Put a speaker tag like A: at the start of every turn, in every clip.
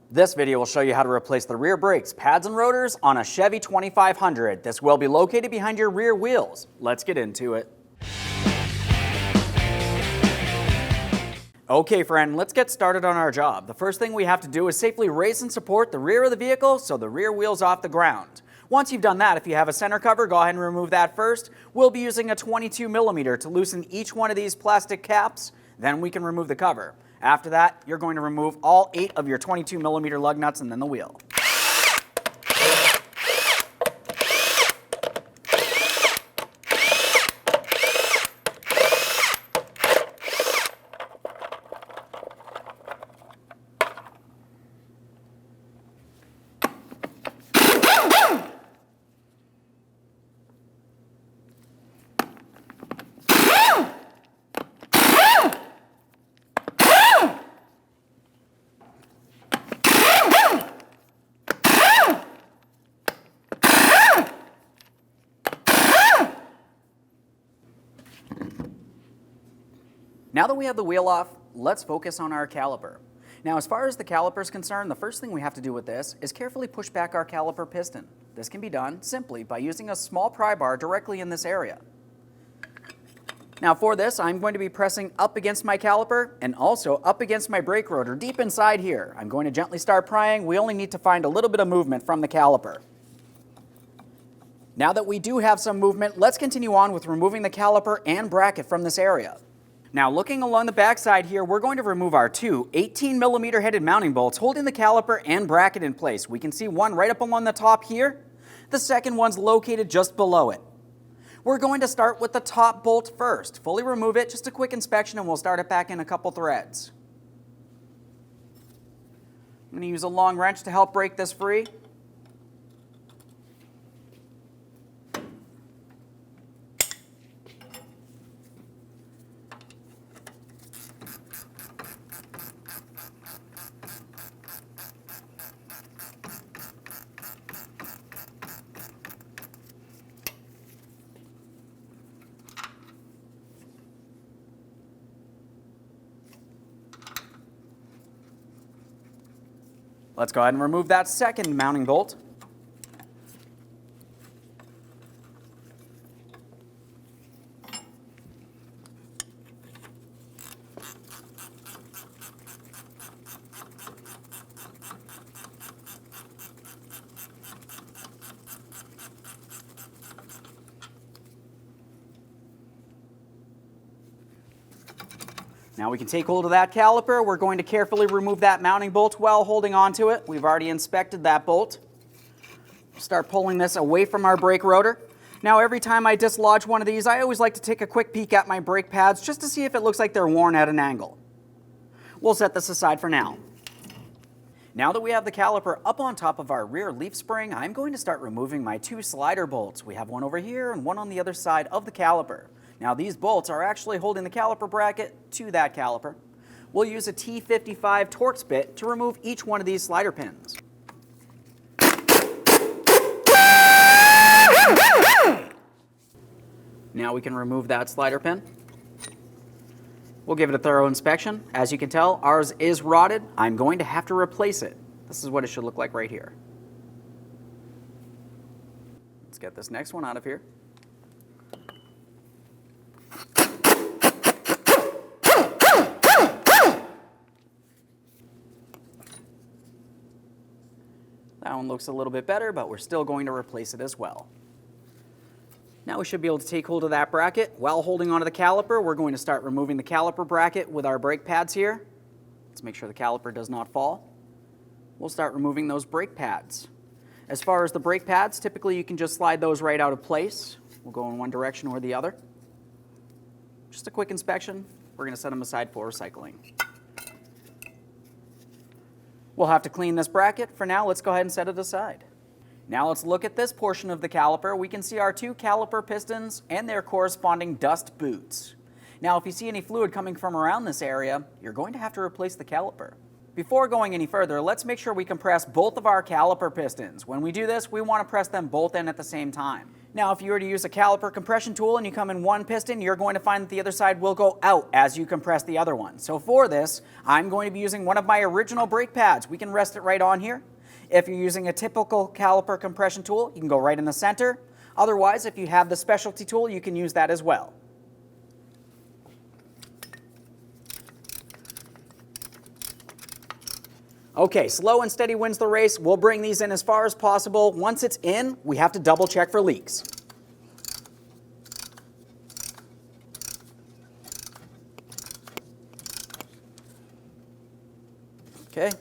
A: This video will show you how to replace the rear brakes, pads, and rotors on a Chevy 2500. This will be located behind your rear wheels. Let's get into it. Okay friend, let's get started on our job. The first thing we have to do is safely raise and support the rear of the vehicle so the rear wheel's off the ground. Once you've done that, if you have a center cover, go ahead and remove that first. We'll be using a 22mm to loosen each one of these plastic caps, then we can remove the cover. After that, you're going to remove all 8 of your 22mm lug nuts and then the wheel. Now that we have the wheel off, let's focus on our caliper. Now, as far as the caliper is concerned, the first thing we have to do with this is carefully push back our caliper piston. This can be done simply by using a small pry bar directly in this area. Now for this, I'm going to be pressing up against my caliper and also up against my brake rotor deep inside here. I'm going to gently start prying. We only need to find a little bit of movement from the caliper. Now that we do have some movement, let's continue on with removing the caliper and bracket from this area. Now looking along the back side here, we're going to remove our 2 18mm headed mounting bolts holding the caliper and bracket in place. We can see one right up along the top here. The second one's located just below it. We're going to start with the top bolt first. Fully remove it, just a quick inspection, and we'll start it back in a couple threads. I'm going to use a long wrench to help break this free. Let's go ahead and remove that second mounting bolt. Now we can take hold of that caliper. We're going to carefully remove that mounting bolt while holding onto it. We've already inspected that bolt. Start pulling this away from our brake rotor. Now every time I dislodge one of these, I always like to take a quick peek at my brake pads just to see if it looks like they're worn at an angle. We'll set this aside for now. Now that we have the caliper up on top of our rear leaf spring, I'm going to start removing my 2 slider bolts. We have one over here and one on the other side of the caliper. Now these bolts are actually holding the caliper bracket to that caliper. We'll use a T55 Torx bit to remove each one of these slider pins. Now we can remove that slider pin. We'll give it a thorough inspection. As you can tell, ours is rotted. I'm going to have to replace it. This is what it should look like right here. Let's get this next one out of here. That one looks a little bit better, but we're still going to replace it as well. Now we should be able to take hold of that bracket. While holding onto the caliper, we're going to start removing the caliper bracket with our brake pads here. Let's make sure the caliper does not fall. We'll start removing those brake pads. As far as the brake pads, typically you can just slide those right out of place. We'll go in one direction or the other. Just a quick inspection. We're going to set them aside for recycling. We'll have to clean this bracket. For now, let's go ahead and set it aside. Now let's look at this portion of the caliper. We can see our 2 caliper pistons and their corresponding dust boots. Now if you see any fluid coming from around this area, you're going to have to replace the caliper. Before going any further, let's make sure we compress both of our caliper pistons. When we do this, we want to press them both in at the same time. Now, if you were to use a caliper compression tool and you come in one piston, you're going to find that the other side will go out as you compress the other one. So for this, I'm going to be using one of my original brake pads. We can rest it right on here. If you're using a typical caliper compression tool, you can go right in the center. Otherwise, if you have the specialty tool, you can use that as well. Okay, slow and steady wins the race. We'll bring these in as far as possible. Once it's in, we have to double check for leaks. Okay.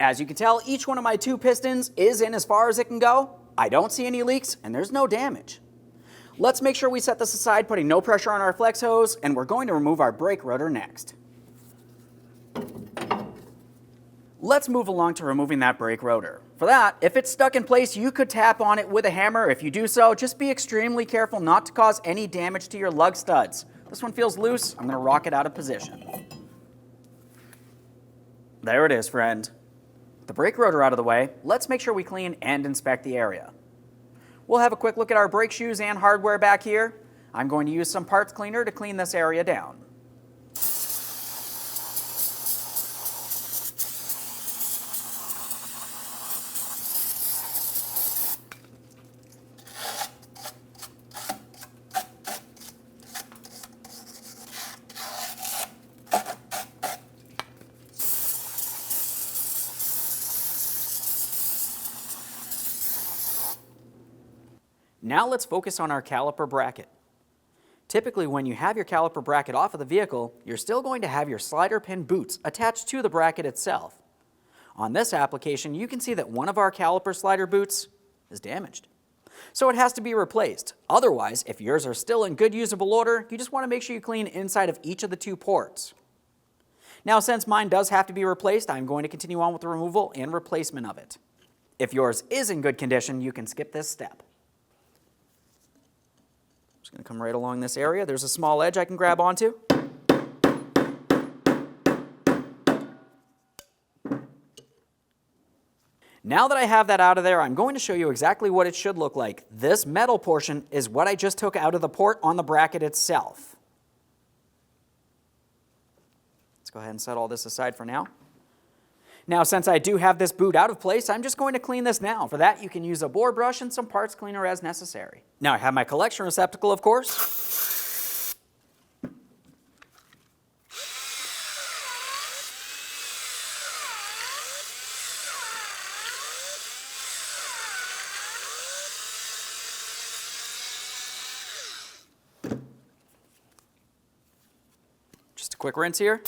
A: As you can tell, each one of my two pistons is in as far as it can go. I don't see any leaks, and there's no damage. Let's make sure we set this aside, putting no pressure on our flex hose, and we're going to remove our brake rotor next. Let's move along to removing that brake rotor. For that, if it's stuck in place, you could tap on it with a hammer. If you do so, just be extremely careful not to cause any damage to your lug studs. This one feels loose. I'm going to rock it out of position. There it is, friend. The brake rotor out of the way, let's make sure we clean and inspect the area. We'll have a quick look at our brake shoes and hardware back here. I'm going to use some parts cleaner to clean this area down. Now let's focus on our caliper bracket. Typically, when you have your caliper bracket off of the vehicle, you're still going to have your slider pin boots attached to the bracket itself. On this application, you can see that one of our caliper slider boots is damaged. So it has to be replaced. Otherwise, if yours are still in good usable order, you just want to make sure you clean inside of each of the two ports. Now, since mine does have to be replaced, I'm going to continue on with the removal and replacement of it. If yours is in good condition, you can skip this step. Just going to come right along this area. There's a small edge I can grab onto. Now that I have that out of there, I'm going to show you exactly what it should look like. This metal portion is what I just took out of the port on the bracket itself. Let's go ahead and set all this aside for now. Now, since I do have this boot out of place, I'm just going to clean this now. For that, you can use a bore brush and some parts cleaner as necessary. Now, I have my collection receptacle, of course. Just a quick rinse here.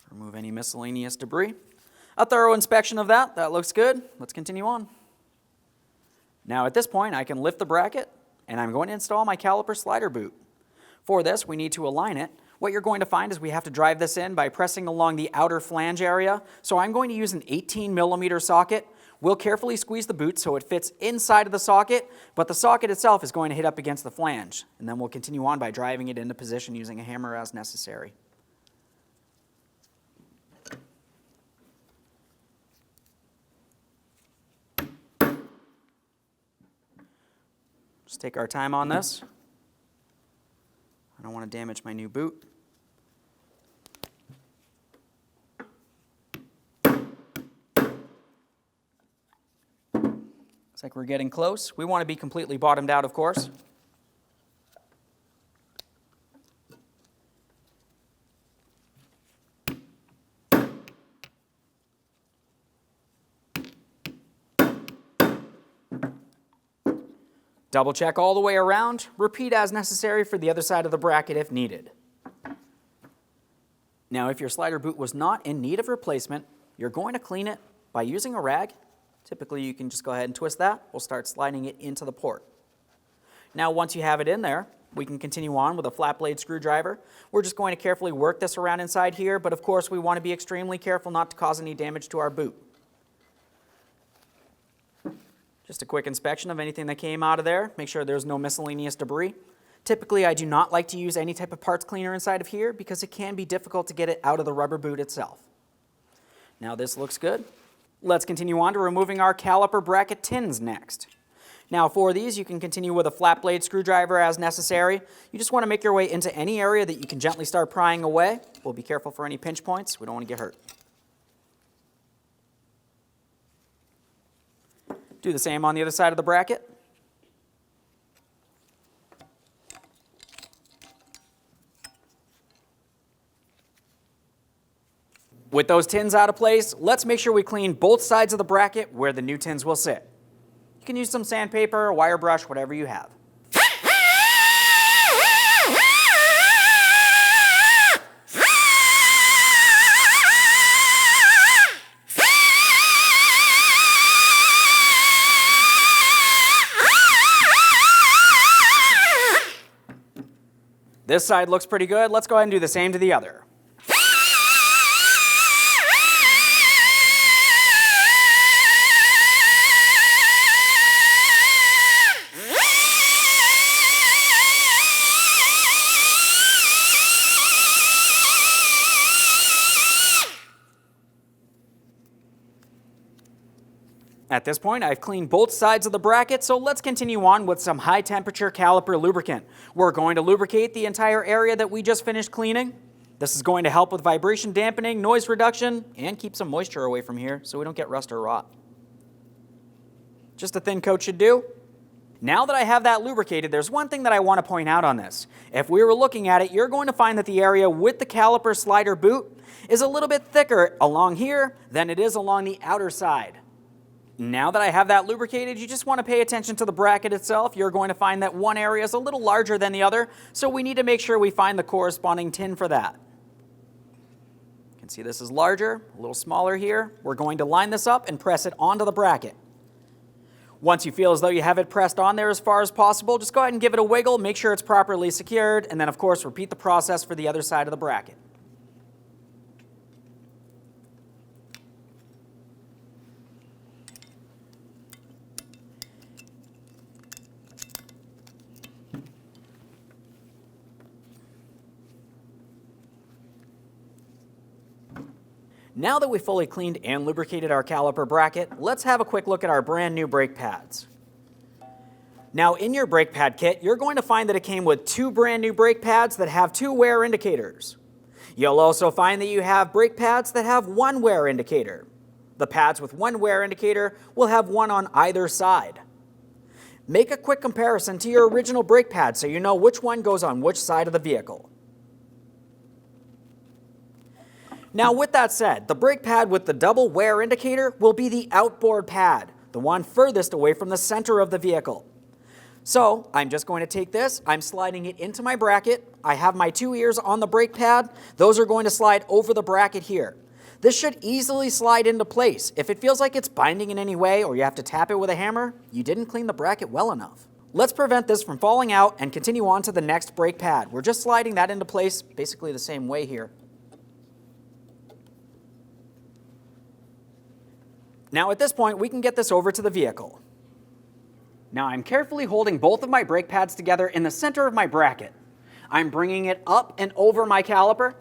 A: Remove any miscellaneous debris. A thorough inspection of that looks good. Let's continue on. Now at this point, I can lift the bracket, and I'm going to install my caliper slider boot. For this, we need to align it. What you're going to find is we have to drive this in by pressing along the outer flange area. So I'm going to use an 18mm socket. We'll carefully squeeze the boot so it fits inside of the socket, but the socket itself is going to hit up against the flange. And then we'll continue on by driving it into position using a hammer as necessary. Just take our time on this. I don't want to damage my new boot. Looks like we're getting close. We want to be completely bottomed out, of course. Double check all the way around. Repeat as necessary for the other side of the bracket if needed. Now, if your slider boot was not in need of replacement, you're going to clean it by using a rag. Typically, you can just go ahead and twist that. We'll start sliding it into the port. Now, once you have it in there, we can continue on with a flat blade screwdriver. We're just going to carefully work this around inside here, but of course, we want to be extremely careful not to cause any damage to our boot. Just a quick inspection of anything that came out of there. Make sure there's no miscellaneous debris. Typically, I do not like to use any type of parts cleaner inside of here because it can be difficult to get it out of the rubber boot itself. Now this looks good. Let's continue on to removing our caliper bracket tins next. Now for these, you can continue with a flat blade screwdriver as necessary. You just want to make your way into any area that you can gently start prying away. We'll be careful for any pinch points. We don't want to get hurt. Do the same on the other side of the bracket. With those tins out of place, let's make sure we clean both sides of the bracket where the new tins will sit. You can use some sandpaper, a wire brush, whatever you have. This side looks pretty good. Let's go ahead and do the same to the other. At this point, I've cleaned both sides of the bracket, so let's continue on with some high temperature caliper lubricant. We're going to lubricate the entire area that we just finished cleaning. This is going to help with vibration dampening, noise reduction, and keep some moisture away from here so we don't get rust or rot. Just a thin coat should do. Now that I have that lubricated, there's one thing that I want to point out on this. If we were looking at it, you're going to find that the area with the caliper slider boot is a little bit thicker along here than it is along the outer side. Now that I have that lubricated, you just want to pay attention to the bracket itself. You're going to find that one area is a little larger than the other, so we need to make sure we find the corresponding tin for that. You can see this is larger, a little smaller here. We're going to line this up and press it onto the bracket. Once you feel as though you have it pressed on there as far as possible, just go ahead and give it a wiggle, make sure it's properly secured, and then of course repeat the process for the other side of the bracket. Now that we've fully cleaned and lubricated our caliper bracket, let's have a quick look at our brand new brake pads. Now in your brake pad kit, you're going to find that it came with 2 brand new brake pads that have 2 wear indicators. You'll also find that you have brake pads that have 1 wear indicator. The pads with 1 wear indicator will have 1 on either side. Make a quick comparison to your original brake pad so you know which one goes on which side of the vehicle. Now with that said, the brake pad with the double wear indicator will be the outboard pad, the one furthest away from the center of the vehicle. So I'm just going to take this, I'm sliding it into my bracket, I have my 2 ears on the brake pad, those are going to slide over the bracket here. This should easily slide into place. If it feels like it's binding in any way or you have to tap it with a hammer, you didn't clean the bracket well enough. Let's prevent this from falling out and continue on to the next brake pad. We're just sliding that into place basically the same way here. Now at this point, we can get this over to the vehicle. Now I'm carefully holding both of my brake pads together in the center of my bracket. I'm bringing it up and over my caliper.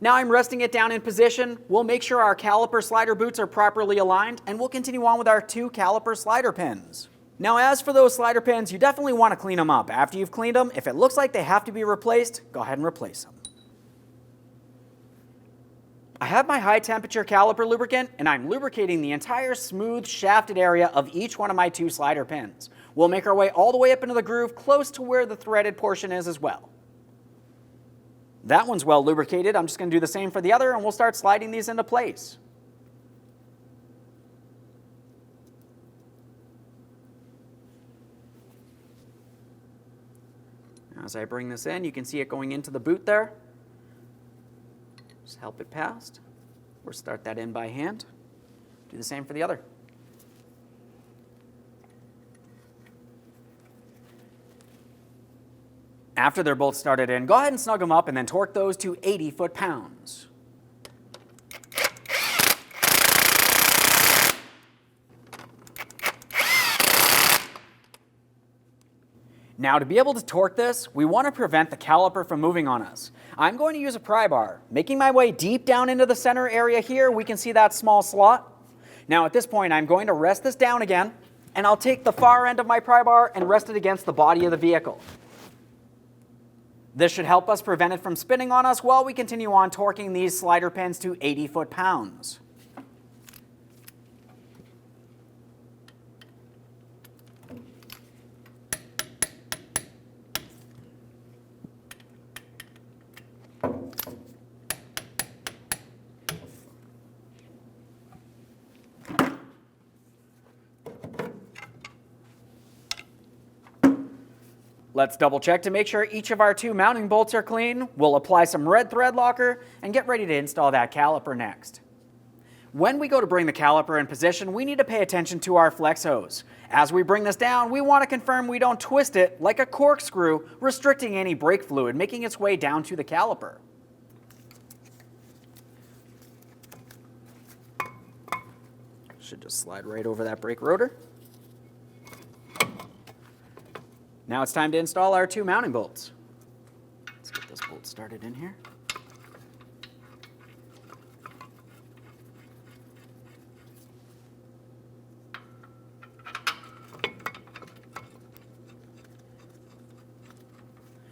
A: Now I'm resting it down in position. We'll make sure our caliper slider boots are properly aligned, and we'll continue on with our 2 caliper slider pins. Now as for those slider pins, you definitely want to clean them up. After you've cleaned them, if it looks like they have to be replaced, go ahead and replace them. I have my high temperature caliper lubricant and I'm lubricating the entire smooth shafted area of each one of my 2 slider pins. We'll make our way all the way up into the groove close to where the threaded portion is as well. That one's well lubricated. I'm just going to do the same for the other and we'll start sliding these into place. As I bring this in, you can see it going into the boot there. Just help it past, or start that in by hand. Do the same for the other. After they're both started in, go ahead and snug them up and then torque those to 80 foot-pounds. Now to be able to torque this, we want to prevent the caliper from moving on us. I'm going to use a pry bar. Making my way deep down into the center area here, we can see that small slot. Now at this point, I'm going to rest this down again, and I'll take the far end of my pry bar and rest it against the body of the vehicle. This should help us prevent it from spinning on us while we continue on torquing these slider pins to 80 foot-pounds. Let's double check to make sure each of our 2 mounting bolts are clean. We'll apply some red thread locker and get ready to install that caliper next. When we go to bring the caliper in position, we need to pay attention to our flex hose. As we bring this down, we want to confirm we don't twist it like a corkscrew, restricting any brake fluid making its way down to the caliper. Should just slide right over that brake rotor. Now it's time to install our 2 mounting bolts. Let's get this bolt started in here.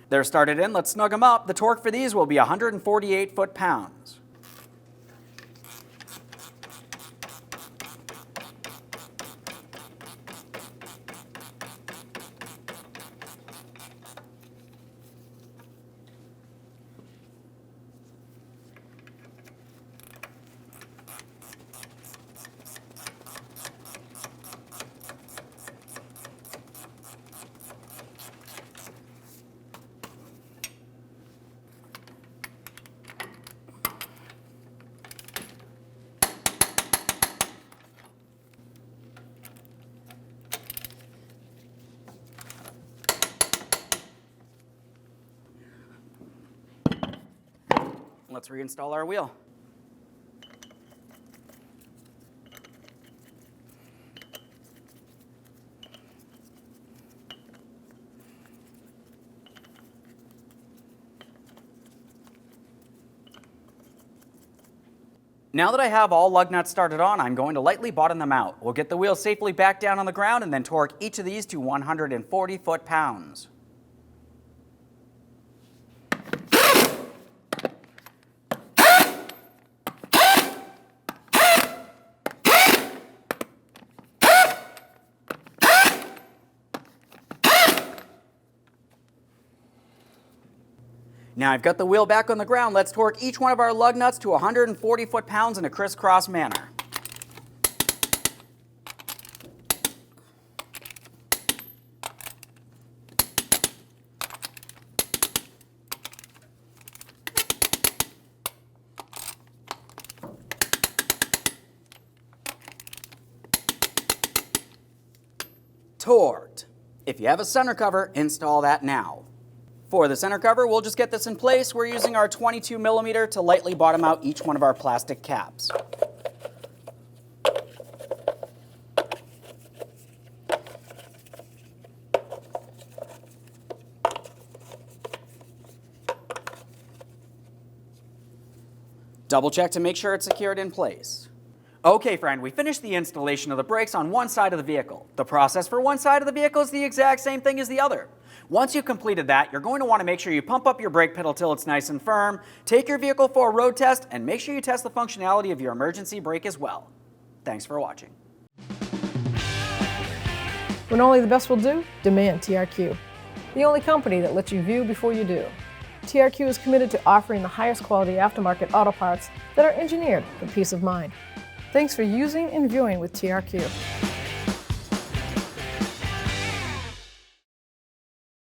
A: They're started in, let's snug them up. The torque for these will be 148 foot-pounds. Let's reinstall our wheel. Now that I have all lug nuts started on, I'm going to lightly bottom them out. We'll get the wheel safely back down on the ground and then torque each of these to 140 foot-pounds. Now I've got the wheel back on the ground, let's torque each one of our lug nuts to 140 foot-pounds in a crisscross manner. Torqued. If you have a center cover, install that now. For the center cover, we'll just get this in place. We're using our 22mm to lightly bottom out each one of our plastic caps. Double check to make sure it's secured in place. Okay, friend, we finished the installation of the brakes on one side of the vehicle. The process for one side of the vehicle is the exact same thing as the other. Once you've completed that, you're going to want to make sure you pump up your brake pedal till it's nice and firm, take your vehicle for a road test, and make sure you test the functionality of your emergency brake as well. Thanks for watching.
B: When only the best will do, demand TRQ. The only company that lets you view before you do. TRQ is committed to offering the highest quality aftermarket auto parts that are engineered for peace of mind. Thanks for using and viewing with TRQ.